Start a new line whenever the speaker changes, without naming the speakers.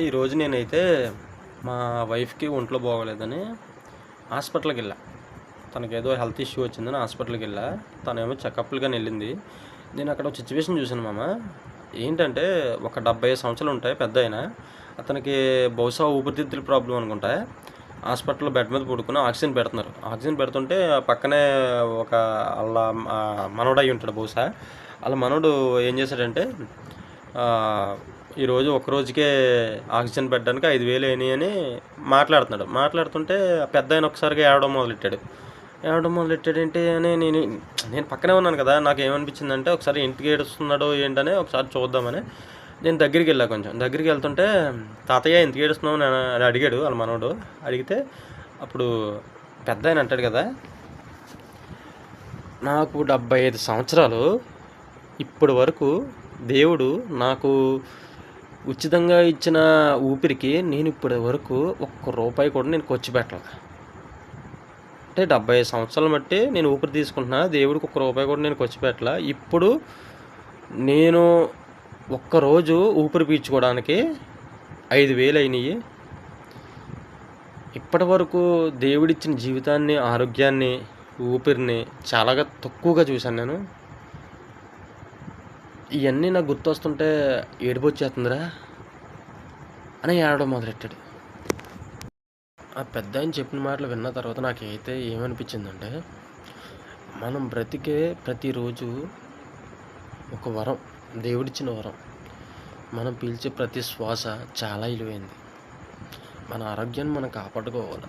ఈరోజు నేనైతే మా వైఫ్కి ఒంట్లో బాగోలేదని హాస్పిటల్కి వెళ్ళా. తనకేదో హెల్త్ ఇష్యూ వచ్చిందని హాస్పిటల్కి వెళ్ళా. తనేమో చెకప్లు కానీ వెళ్ళింది. నేను అక్కడ ఒక సిచ్యువేషన్ చూశాను ఏంటంటే ఒక 75 సంవత్సరాలు ఉంటాయి పెద్ద ఆయన. అతనికి బహుశా ఊపిరితిత్తుల ప్రాబ్లం అనుకుంటా. హాస్పిటల్లో బెడ్ మీద పడుకుని ఆక్సిజన్ పెడుతున్నారు. ఆక్సిజన్ పెడుతుంటే పక్కనే ఒక వాళ్ళ మనవడు అయి ఉంటాడు బహుశా. వాళ్ళ మనవడు ఏం చేశాడంటే ఈరోజు ఒక్కరోజుకే ఆక్సిజన్ పెట్టడానికి 5,000 అయినాయి అని మాట్లాడుతుంటే పెద్ద ఆయన ఒకసారిగా ఏడవడం మొదలెట్టాడేంటి అని నేను పక్కనే ఉన్నాను కదా. నాకు ఏమనిపించిందంటే ఒకసారి ఇంటికి ఏడుస్తున్నాడో ఏంటనే ఒకసారి చూద్దామని నేను దగ్గరికి వెళ్ళా. దగ్గరికి వెళ్తుంటే తాతయ్య ఇంటికి ఏడుస్తున్నావు అని అడిగాడు వాళ్ళ మనవడు. అడిగితే అప్పుడు పెద్ద ఆయన అంటాడు కదా, నాకు 75 సంవత్సరాలు, ఇప్పటి వరకు దేవుడు నాకు ఉచితంగా ఇచ్చిన ఊపిరికి నేను ఇప్పటి వరకు ₹1 కూడా నేను ఖర్చు పెట్టలేదు. అంటే 75 సంవత్సరాలు బట్టి నేను ఊపిరి తీసుకుంటున్నా, దేవుడికి ₹1 కూడా నేను ఖర్చు పెట్టలే. ఇప్పుడు నేను ఒక్కరోజు ఊపిరి పీల్చుకోవడానికి 5,000 అయినాయి. ఇప్పటి వరకు దేవుడిచ్చిన జీవితాన్ని, ఆరోగ్యాన్ని, ఊపిరిని చాలా తక్కువగా చూశాను నేను. ఇవన్నీ నాకు గుర్తొస్తుంటే ఏడుపు వచ్చేస్తుందిరా అని ఏడవడం మొదలెట్టాడు. ఆ పెద్ద ఆయన చెప్పిన మాటలు విన్న తర్వాత నాకైతే ఏమనిపించిందంటే, మనం బ్రతికే ప్రతిరోజు ఒక వరం, దేవుడిచ్చిన వరం. మనం పీల్చే ప్రతి శ్వాస చాలా విలువైంది. మన ఆరోగ్యాన్ని మనం కాపాడుకోవాలి.